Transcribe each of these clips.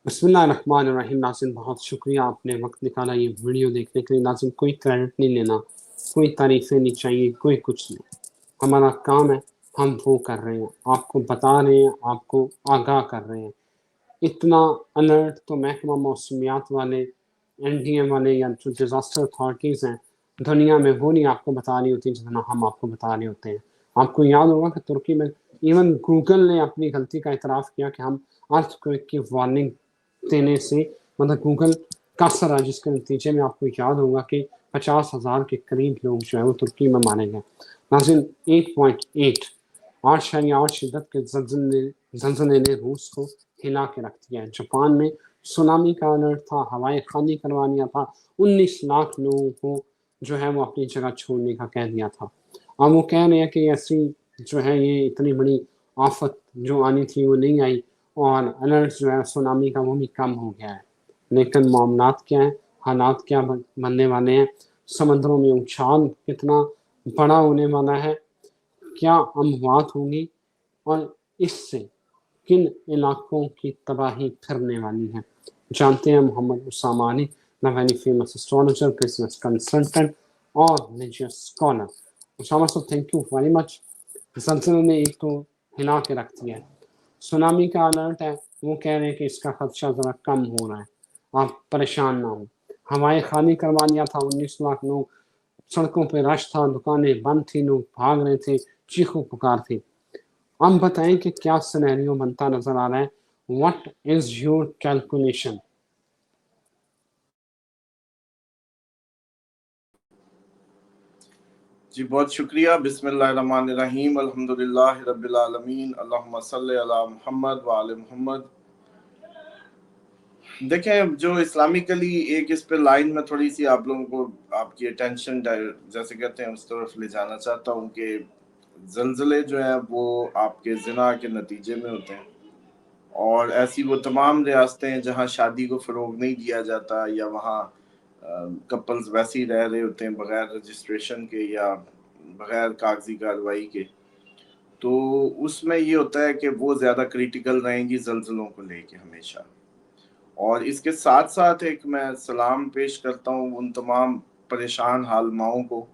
बिस्मिल्लाहिर्रहमानिर्रहीम। नाज़िम बहुत शुक्रिया, आपने वक्त निकाला ये वीडियो देखने के लिए। नाज़िम कोई क्रेडिट नहीं लेना, कोई तारीफ़ें नहीं चाहिए, कोई कुछ नहीं। हमारा काम है, हम वो कर रहे हैं, आपको बता रहे हैं, आपको आगाह कर रहे हैं। इतना अलर्ट तो महकमा मौसमियात वाले, एनडीएम वाले या जो डिज़ास्टर अथॉरिटीज़ हैं दुनिया में, वो नहीं आपको बता रही होती जितना हम आपको बता रहे होते हैं। आपको याद होगा कि तुर्की में इवन गूगल ने अपनी गलती का इतराफ़ किया कि हम अर्थक्वेक की वार्निंग देने से मतलब गूगल कसर रहा, जिसके नतीजे में आपको याद होगा कि 50,000 के करीब लोग जो है वो तुर्की में मारे गए। नाज़िम 8.8 8 शिद्दत के ज़लज़ले ने रूस को हिला के रख दिया है। जापान में सुनामी का अलर्ट था, हवाएं खाली करवानिया था, 19 लाख लोगों को जो है वो अपनी जगह छोड़ने का कह दिया था। अब वो कह रहे हैं कि ऐसी जो है ये इतनी बड़ी आफत जो आनी थी वो नहीं आई, और अलर्ट जो है सुनामी का वो भी कम हो गया है। लेकिन मामलात क्या है, हालात क्या बनने वाले हैं, समंदरों में उछाल कितना बड़ा होने वाला है, क्या अमवात होंगी, और इससे किन इलाकों की तबाही फिरने वाली है, जानते हैं Mohammad Usama Ali, the very famous astrologer, business consultant और रिलीजियस स्कॉलर। उसामा साहब, थैंक यू वेरी मच। जलजले ने एक तो हिला के रख दिया है, सुनामी का अलर्ट है, वो कह रहे हैं कि इसका खदशा ज़रा कम हो रहा है, आप परेशान ना हो। हवाएं खाली करवा दिया था, 19 लाख लोग, सड़कों पे रश था, दुकानें बंद थी, लोग भाग रहे थे, चीखों पुकार थी। हम बताएं कि क्या सिनेरियो बनता नजर आ रहा है, व्हाट इज योर कैलकुलेशन? जी बहुत शुक्रिया। बिस्मिल्लाहिर्रहमानिर्रहीम, अल्हम्दुलिल्लाहि रब्बिल आलमीन, अल्लाहुम्मा सल्ली अला मुहम्मद व आले मुहम्मद। देखें, जो इस्लामिकली एक इस पे लाइन में थोड़ी सी आप लोगों को आपकी अटेंशन जैसे कहते हैं उस तरफ ले जाना चाहता हूँ कि जलजले जो है वो आपके जिना के नतीजे में होते हैं, और ऐसी वो तमाम रियासतें हैं जहाँ शादी को फ़रोग नहीं दिया जाता, या वहाँ कपल्स वैसे ही रह रहे होते हैं बग़ैर रजिस्ट्रेशन के या बग़ैर कागजी कार्रवाई के। तो उसमें ये होता है कि वो ज़्यादा क्रिटिकल रहेंगी जलजलों को लेके हमेशा। और इसके साथ साथ एक मैं सलाम पेश करता हूँ उन तमाम परेशान हाल माओं को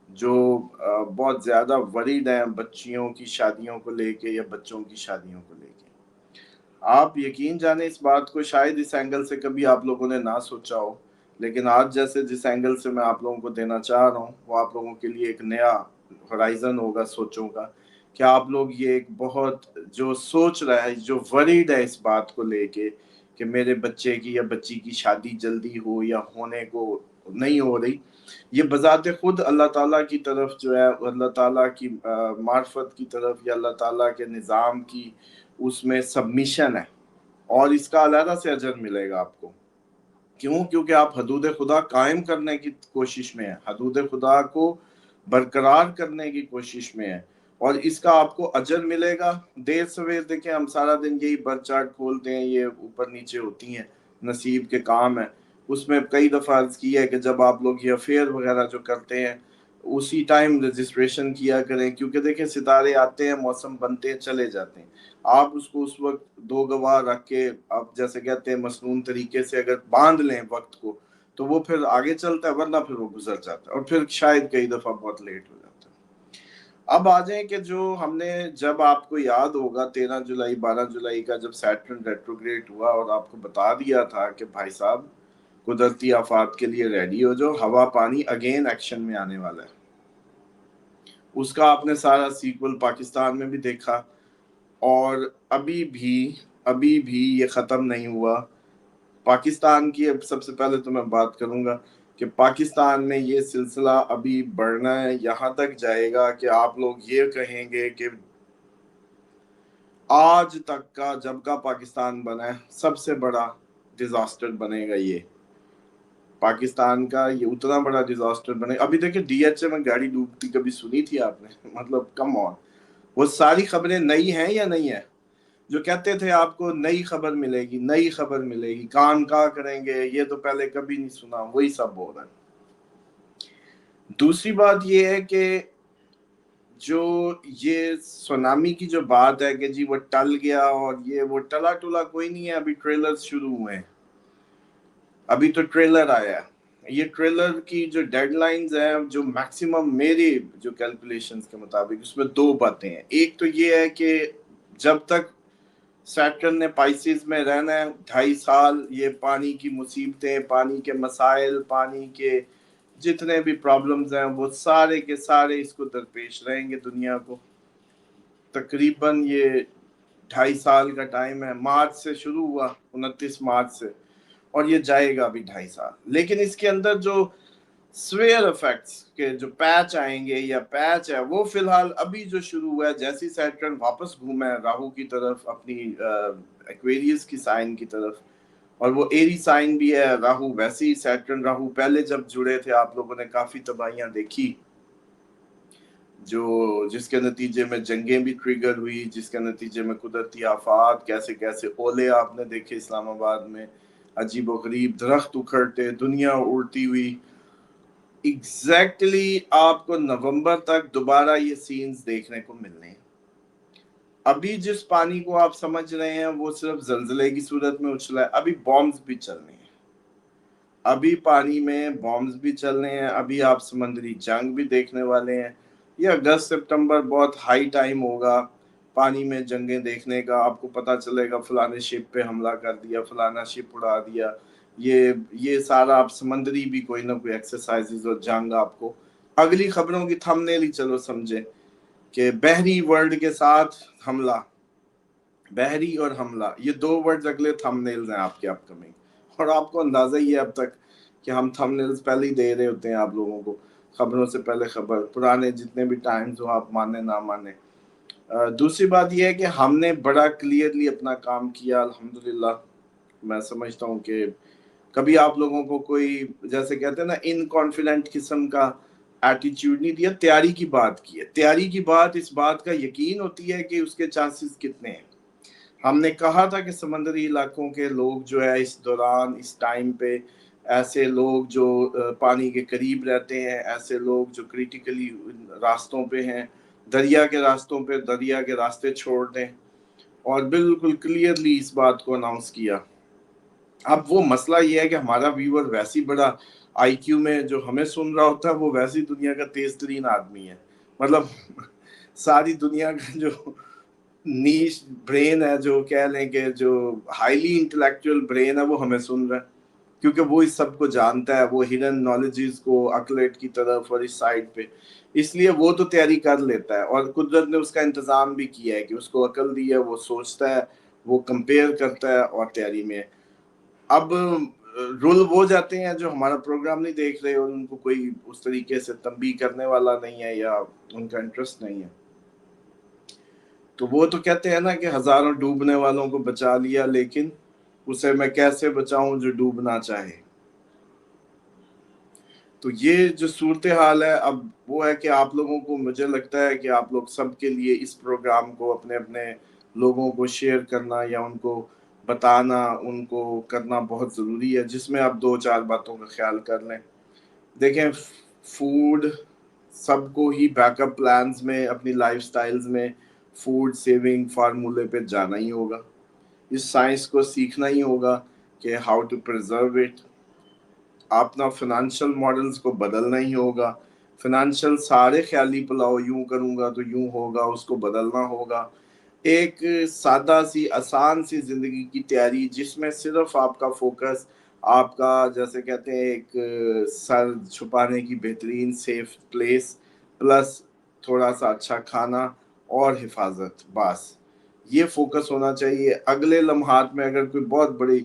जो बहुत ज़्यादा वरीड हैं बच्चियों की शादियों को लेके या बच्चों की शादियों को लेके। आप यकीन जाने इस बात को शायद इस एंगल से कभी आप लोगों ने ना सोचा हो, लेकिन आज जैसे जिस एंगल से मैं आप लोगों को देना चाह रहा हूँ वो आप लोगों के लिए एक नया होराइजन होगा सोचों का, कि आप लोग ये एक बहुत जो सोच रहा है, जो वरीड है इस बात को लेके कि मेरे बच्चे की या बच्ची की शादी जल्दी हो या होने को नहीं हो रही, ये बज़ाते खुद अल्लाह ताला की तरफ जो है, अल्लाह ताला की मार्फत की तरफ या अल्लाह ताला के निज़ाम की उसमें सबमिशन है, और इसका अलहदा से अजर मिलेगा आपको। क्यों? क्योंकि आप हदूद खुदा कायम करने की कोशिश में हैं, हदूद खुदा को बरकरार करने की कोशिश में हैं, और इसका आपको अजर मिलेगा। देर सवेर देखें, हम सारा दिन यही बर्थ चार्ट खोलते हैं, ये ऊपर नीचे होती हैं, नसीब के काम है। उसमें कई दफ़ा अर्ज़ किया है कि जब आप लोग ये अफेयर वगैरह जो करते हैं उसी टाइम रजिस्ट्रेशन किया करें, क्योंकि देखें सितारे आते हैं, मौसम बनते हैं, चले जाते हैं। आप उसको उस वक्त दो गवाह रख के, आप जैसे कहते हैं मसनून तरीके से अगर बांध लें वक्त को, तो वो फिर आगे चलता है, वरना फिर वो गुजर जाता है और फिर शायद कई दफ़ा बहुत लेट हो जाता है। अब आ जाए कि जो हमने, जब आपको याद होगा 13 जुलाई 12 जुलाई का जब सैटर्न रेट्रोग्रेड हुआ और आपको बता दिया था कि भाई साहब कुदरती आफात के लिए रेडी हो जाओ, हवा पानी अगेन एक्शन में आने वाला है। उसका आपने सारा सीक्वल पाकिस्तान में भी देखा, और अभी भी ये ख़त्म नहीं हुआ। पाकिस्तान की अब सबसे पहले तो मैं बात करूंगा कि पाकिस्तान में ये सिलसिला अभी बढ़ना है, यहाँ तक जाएगा कि आप लोग ये कहेंगे कि आज तक का जब का पाकिस्तान बना है सबसे बड़ा डिजास्टर बनेगा ये। पाकिस्तान का ये उतना बड़ा डिजास्टर बनेगा। अभी देखिए डीएचए में गाड़ी डूबती कभी सुनी थी आपने? मतलब कम ऑन, वो सारी खबरें नई हैं या नहीं है? जो कहते थे आपको नई खबर मिलेगी, नई खबर मिलेगी, कान का करेंगे, ये तो पहले कभी नहीं सुना, वही सब हो रहा है। दूसरी बात ये है कि जो ये सुनामी की जो बात है कि जी वो टल गया और ये वो टला टुला कोई नहीं है, अभी ट्रेलर्स शुरू हुए हैं, अभी तो ट्रेलर आया है। ये ट्रेलर की जो डेडलाइंस हैं, जो मैक्सिमम मेरे जो कैलकुलेशंस के मुताबिक, उसमें दो बातें हैं। एक तो ये है कि जब तक सैटर्न ने पाइसेस में रहना है 2.5 साल, ये पानी की मुसीबतें, पानी के मसाइल, पानी के जितने भी प्रॉब्लम्स हैं वो सारे के सारे इसको दरपेश रहेंगे दुनिया को। तकरीबन ये 2.5 साल का टाइम है, मार्च से शुरू हुआ, 29 मार्च से, और ये जाएगा अभी 2.5 साल। लेकिन इसके अंदर जो स्वेयर इफेक्ट्स के जो पैच आएंगे या पैच है, वो फिलहाल अभी जो शुरू हुआ है, जैसे सैटर्न वापस घूमा है राहु की तरफ, अपनी एक्वेरियस की साइन की तरफ, और वो एरी साइन भी है राहु, वैसे ही सैटर्न राहु पहले जब जुड़े थे आप लोगों ने काफी तबाहियां देखी, जो जिसके नतीजे में जंगें भी ट्रिगर हुई, जिसके नतीजे में कुदरती आफात, कैसे कैसे ओले आपने देखे इस्लामाबाद में, अजीब व गरीब दरख्त उखड़ते, दुनिया उड़ती हुई। एग्जैक्टली आपको नवंबर तक दोबारा ये सीन्स देखने को मिलने हैं। अभी जिस पानी को आप समझ रहे हैं वो सिर्फ जलजले की सूरत में उछला है, अभी बॉम्ब्स भी चलने हैं, अभी पानी में बॉम्ब्स भी चल रहे हैं, अभी आप समंदरी जंग भी देखने वाले हैं। ये अगस्त सितंबर बहुत हाई टाइम होगा पानी में जंगें देखने का, आपको पता चलेगा फलाने शिप पे हमला कर दिया, फलाना शिप उड़ा दिया, ये सारा आप समंदरी भी कोई ना कोई एक्सरसाइजेज और जंग आपको। अगली खबरों की थंबनेल ही चलो समझे कि बहरी वर्ल्ड के साथ हमला, बहरी और हमला, ये दो वर्ड्स अगले थंबनेल्स हैं आपके अपकमिंग। और आपको अंदाजा ही है अब तक कि हम थंबनेल्स पहले ही दे रहे होते हैं आप लोगों को, खबरों से पहले खबर, पुराने जितने भी टाइम्स हो, आप माने ना माने। दूसरी बात यह है कि हमने बड़ा क्लियरली अपना काम किया अल्हम्दुलिल्लाह। मैं समझता हूँ कि कभी आप लोगों को कोई, जैसे कहते हैं ना, इनकॉन्फिडेंट किस्म का एटीट्यूड नहीं दिया, तैयारी की बात की है। तैयारी की बात इस बात का यकीन होती है कि उसके चांसेस कितने हैं। हमने कहा था कि समंदरी इलाकों के लोग जो है इस दौरान, इस टाइम पे, ऐसे लोग जो पानी के करीब रहते हैं, ऐसे लोग जो क्रिटिकली रास्तों पे हैं, दरिया के रास्तों पे, दरिया के रास्ते छोड़ दें, और बिल्कुल क्लियरली इस बात को अनाउंस किया। अब वो मसला ये है कि हमारा व्यूअर वैसे ही बड़ा आईक्यू में जो हमें सुन रहा होता है, वो वैसे ही दुनिया का तेज तरीन आदमी है। मतलब सारी दुनिया का जो नीश ब्रेन है, जो कह लें कि जो हाईली इंटेलेक्चुअल ब्रेन है, वो हमें सुन रहा है, क्योंकि वो इस सब को जानता है, वो हिडन नॉलेजेस को अकलेट की तरफ और इस साइड पे, इसलिए वो तो तैयारी कर लेता है, और कुदरत ने उसका इंतजाम भी किया है कि उसको अकल दी है, वो सोचता है, वो कंपेयर करता है और तैयारी में है। अब रूल वो जाते हैं जो हमारा प्रोग्राम नहीं देख रहे और उनको कोई उस तरीके से तंबीह करने वाला नहीं है या उनका इंटरेस्ट नहीं है, तो वो तो कहते हैं ना कि हजारों डूबने वालों को बचा लिया, लेकिन उसे मैं कैसे बचाऊं जो डूबना चाहे। तो ये जो सूरत हाल है अब वो है कि आप लोगों को, मुझे लगता है कि आप लोग सबके लिए इस प्रोग्राम को अपने अपने लोगों को शेयर करना या उनको बताना, उनको करना बहुत ज़रूरी है, जिसमें आप 2-4 बातों का ख्याल कर लें। देखें, फूड सबको ही बैकअप प्लान्स में, अपनी लाइफस्टाइल्स में फूड सेविंग फार्मूले पे जाना ही होगा। इस साइंस को सीखना ही होगा कि हाउ टू प्रिजर्व इट। अपना फाइनेंशियल मॉडल्स को बदलना ही होगा। फाइनेंशियल सारे ख्याली पुलाव, यूं करूंगा तो यूं होगा, उसको बदलना होगा। एक सादा सी आसान सी जिंदगी की तैयारी, जिसमें सिर्फ आपका फोकस, आपका जैसे कहते हैं एक सर छुपाने की बेहतरीन सेफ प्लेस, प्लस थोड़ा सा अच्छा खाना और हिफाजत, बस ये फोकस होना चाहिए। अगले लम्हात में अगर कोई बहुत बड़ी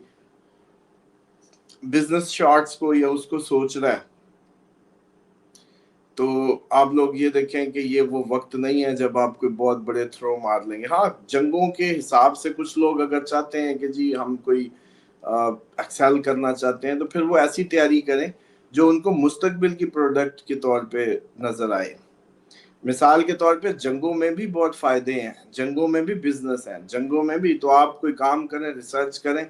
बिजनेस शॉर्ट्स को या उसको सोच रहा है, तो आप लोग ये देखें कि ये वो वक्त नहीं है जब आप कोई बहुत बड़े थ्रो मार लेंगे। हाँ, जंगों के हिसाब से कुछ लोग अगर चाहते हैं कि जी हम कोई एक्सेल करना चाहते हैं, तो फिर वो ऐसी तैयारी करें जो उनको मुस्तकबिल की प्रोडक्ट के तौर पे नजर आए। मिसाल के तौर पे जंगों में भी बहुत फायदे हैं, जंगों में भी बिजनेस है, जंगों में भी तो आप कोई काम करें, रिसर्च करें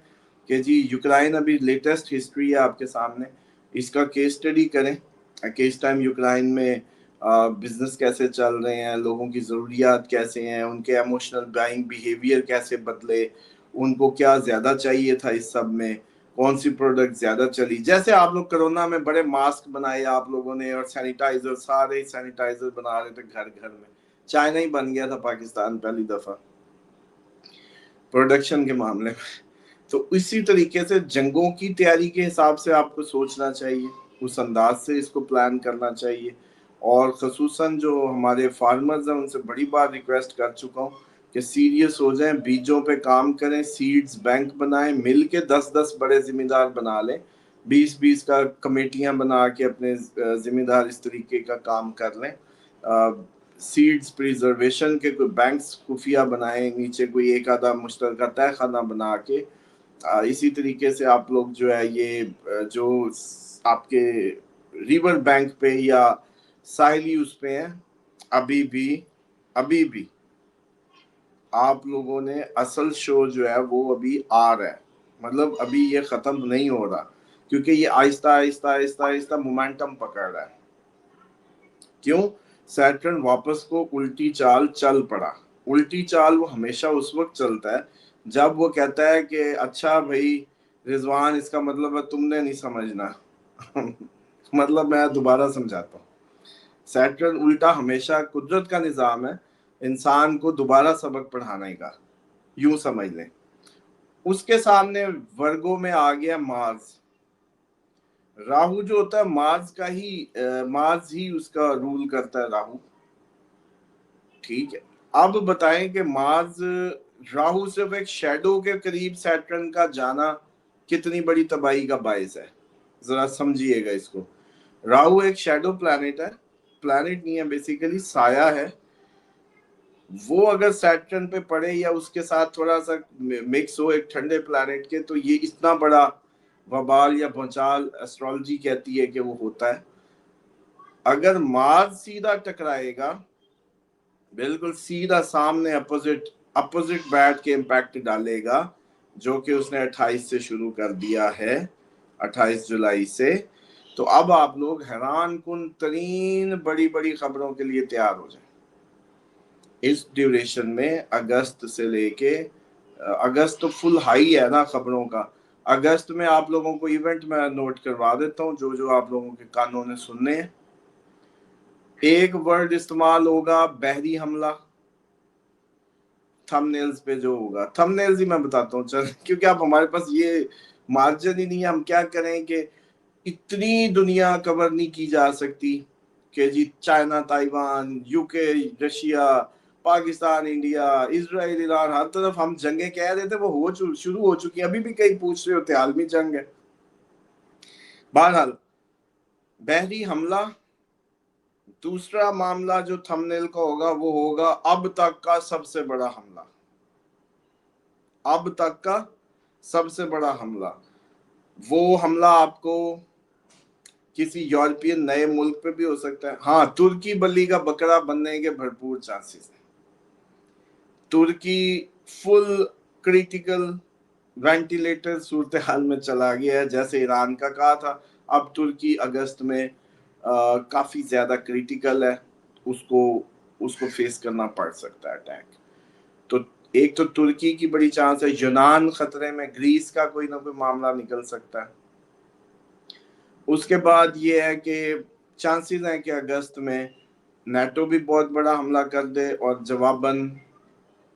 कि जी यूक्रेन, अभी लेटेस्ट हिस्ट्री है आपके सामने, इसका केस स्टडी करें कि इस टाइम यूक्रेन में بزنس کیسے چل رہے ہیں, لوگوں کی ضروریات کیسے ہیں, ان کے ایموشنل بائنگ بیہیویئر کیسے بدلے, ان کو کیا زیادہ چاہیے تھا اس سب میں, کون سی پروڈکٹ زیادہ چلی. جیسے آپ لوگ کرونا میں بڑے ماسک بنائے آپ لوگوں نے, اور سینیٹائزر, سارے سینیٹائزر بنا رہے تھے گھر گھر میں. چائنا ہی بن گیا تھا پاکستان پہلی دفعہ پروڈکشن کے معاملے میں. تو اسی طریقے سے جنگوں کی تیاری کے حساب سے آپ کو سوچنا چاہیے, اس انداز سے اس کو پلان کرنا چاہیے. اور خصوصاً جو ہمارے فارمرز ہیں ان سے بڑی بار ریکویسٹ کر چکا ہوں کہ سیریس ہو جائیں, بیجوں پہ کام کریں, سیڈز بینک بنائیں, مل کے 10-10 بڑے ذمہ دار بنا لیں, 20-20 کا کمیٹیاں بنا کے اپنے ذمہ دار اس طریقے کا کام کر لیں. سیڈز پریزرویشن کے کوئی بینکس خفیہ بنائیں, نیچے کوئی ایک آدھا مشترکہ تہہ خانہ بنا کے. اسی طریقے سے آپ لوگ جو ہے یہ جو آپ کے ریور بینک پہ یا ساحلی اس پہ ہیں, ابھی بھی آپ لوگوں نے اصل شو جو ہے وہ ابھی آ رہا ہے, مطلب ابھی یہ ختم نہیں ہو رہا, کیونکہ یہ آہستہ آہستہ آہستہ آہستہ مومنٹم پکڑ رہا ہے. کیوں؟ سیٹرن واپس کو الٹی چال چل پڑا. الٹی چال وہ ہمیشہ اس وقت چلتا ہے جب وہ کہتا ہے کہ اچھا بھائی رضوان, اس کا مطلب ہے تم نے نہیں سمجھنا. مطلب میں دوبارہ سمجھاتا ہوں. سیٹرن الٹا ہمیشہ قدرت کا نظام ہے انسان کو دوبارہ سبق پڑھانے کا, یوں سمجھ لیں. اس کے سامنے ورگوں میں آ گیا مارس. راہو جو ہوتا ہے مارس ہی اس کا رول کرتا ہے, راہو. ٹھیک ہے, اب بتائیں کہ مارس راہو صرف ایک شیڈو کے قریب سیٹرن کا جانا کتنی بڑی تباہی کا باعث ہے, ذرا سمجھیے گا اس کو. راہو ایک شیڈو پلانٹ ہے, پلانٹ نہیں ہے, بیسیکلی سایہ ہے. وہ اگر سیٹرن پہ پڑے یا اس کے ساتھ تھوڑا سا مکس ہو ایک ٹھنڈے پلانٹ کے, تو یہ اتنا بڑا وبال یا بھونچال ایسٹرالوجی کہتی ہے کہ وہ ہوتا ہے. اگر مارس سیدھا ٹکرائے گا, بالکل سیدھا سامنے اپوزٹ بیٹ کے امپیکٹ ڈالے گا, جو کہ اس نے 28 سے شروع کر دیا ہے, 28 جولائی سے. تو اب آپ لوگ حیران کن ترین بڑی بڑی خبروں کے لیے تیار ہو جائیں. اس ڈیوریشن میں اگست سے لے کے اگست تو فل ہائی ہے نا خبروں کا. اگست میں آپ لوگوں کو ایونٹ میں نوٹ کروا دیتا ہوں جو آپ لوگوں کے کانوں نے سننے ہیں. ایک ورڈ استعمال ہوگا, بحری حملہ. تھم نیلز پہ جو ہوگا, تھم نیلز ہی میں بتاتا ہوں چل, کیونکہ اب ہمارے پاس یہ مارجن ہی نہیں ہے. ہم کیا کریں کہ اتنی دنیا کور نہیں کی جا سکتی کہ جی چائنا, تائیوان, یو کے, رشیا, پاکستان, انڈیا, اسرائیل, ایران, ہر طرف ہم جنگیں کہہ رہے تھے وہ شروع ہو چکی ہیں. ابھی بھی کئی پوچھ رہے ہوتے عالمی جنگ ہے. بہرحال بحری حملہ. دوسرا معاملہ جو تھم نیل کا ہوگا وہ ہوگا اب تک کا سب سے بڑا حملہ. اب تک کا سب سے بڑا حملہ. وہ حملہ آپ کو کسی یورپین نئے ملک پہ بھی ہو سکتا ہے. ہاں, ترکی بلی کا بکرا بننے کے بھرپور چانسز ہیں. ترکی فل کریٹیکل وینٹیلیٹر صورتحال میں چلا گیا ہے, جیسے ایران کا کہا تھا. اب ترکی اگست میں کافی زیادہ کریٹیکل ہے, اس کو فیس کرنا پڑ سکتا ہے اٹیک. تو ایک تو ترکی کی بڑی چانس ہے, یونان خطرے میں, گریس کا کوئی نہ کوئی معاملہ نکل سکتا ہے. اس کے بعد یہ ہے کہ چانسز ہیں کہ اگست میں نیٹو بھی بہت بڑا حملہ کر دے, اور جواباً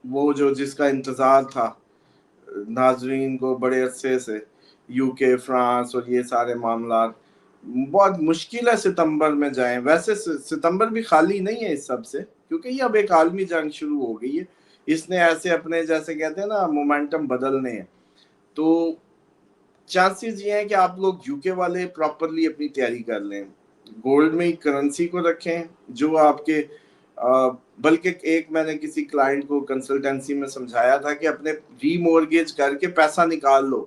وہ جس کا انتظار تھا ناظرین کو بڑے عرصے سے, یو کے, فرانس اور یہ سارے معاملات, بہت مشکل ہے ستمبر میں جائیں. ویسے ستمبر بھی خالی نہیں ہے اس سب سے, کیونکہ یہ اب ایک عالمی جنگ شروع ہو گئی ہے. اس نے ایسے اپنے جیسے کہتے ہیں نا مومنٹم بدلنے ہیں. تو چانسز یہ ہیں کہ آپ لوگ یو کے والے پراپرلی اپنی تیاری کر لیں, گولڈ میں کرنسی کو رکھیں جو آپ کے بلکہ ایک میں نے کسی کلائنٹ کو کنسلٹنسی میں سمجھایا تھا کہ اپنے ری مورگیج کر کے پیسہ نکال لو,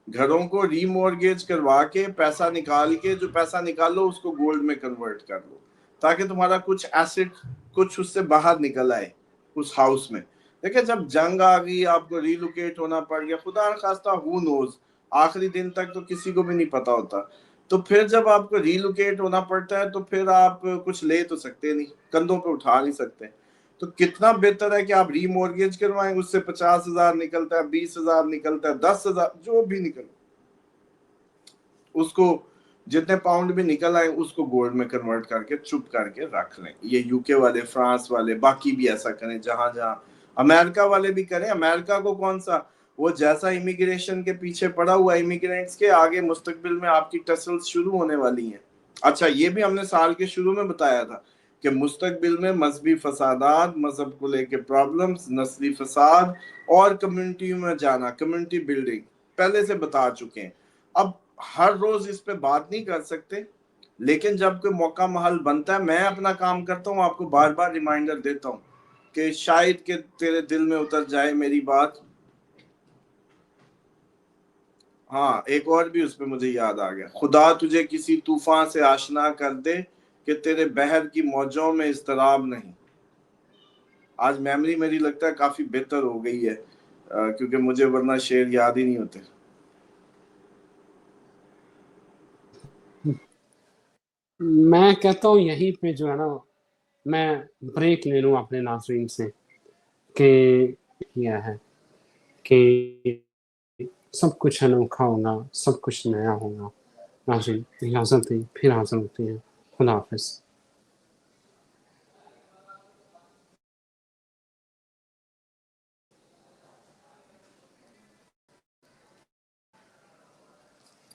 گھروں کو ری مورگیج کروا کے پیسہ نکال کے جو پیسہ نکال لو اس کو گولڈ میں کنورٹ کر لو, تاکہ تمہارا کچھ ایسٹ کچھ اس سے باہر نکل آئے اس ہاؤس میں. دیکھیں جب جنگ آ گئی, آپ کو ری لوکیٹ ہونا پڑ گیا, خدا نخواستہ ہو نوز, آخری دن تک تو کسی کو بھی نہیں پتا ہوتا. تو پھر جب آپ کو ریلوکیٹ ہونا پڑتا ہے تو پھر آپ کچھ لے تو سکتے نہیں, کندھوں پہ اٹھا نہیں سکتے. تو کتنا بہتر ہے کہ آپ ری مورگیج کروائیں, اس سے 50,000 نکلتا ہے, 20,000 نکلتا ہے, 10,000 جو بھی نکل, اس کو جتنے پاؤنڈ بھی نکل آئے اس کو گولڈ میں کنورٹ کر کے چپ کر کے رکھ لیں. یہ یو کے والے, فرانس والے, باقی بھی ایسا کریں, جہاں جہاں امریکہ والے بھی کریں. امریکہ کو کون سا, وہ جیسا امیگریشن کے پیچھے پڑا ہوا امیگرینٹس کے, آگے مستقبل میں آپ کی ٹسلز شروع ہونے والی ہیں. اچھا یہ بھی ہم نے سال کے شروع میں بتایا تھا کہ مستقبل میں مذہبی فسادات, مذہب کو لے کے پرابلمز, نسلی فساد اور کمیونٹیوں میں جانا, کمیونٹی بلڈنگ پہلے سے بتا چکے ہیں. اب ہر روز اس پہ بات نہیں کر سکتے, لیکن جب کوئی موقع محل بنتا ہے میں اپنا کام کرتا ہوں, آپ کو بار بار ریمائنڈر دیتا ہوں کہ شاید کہ تیرے دل میں اتر جائے میری بات. ہاں ایک اور بھی اس پہ مجھے یاد آ گیا, خدا تجھے کسی طوفان سے آشنا کر دے کہ تیرے بحر کی موجوں میں اضطراب نہیں. آج میموری میری لگتا ہے کافی بہتر ہو گئی ہے, کیونکہ مجھے ورنہ شعر یاد ہی نہیں ہوتے. میں کہتا ہوں یہیں پہ جو ہے نا میں بریک لے لوں اپنے ناظرین سے کہ کیا ہے کہ سب کچھ انوکھا ہوگا, سب کچھ نیا ہوگا. ناظرین اجازت دیں, پھر حاضر ہوتے ہیں. خدا حافظ.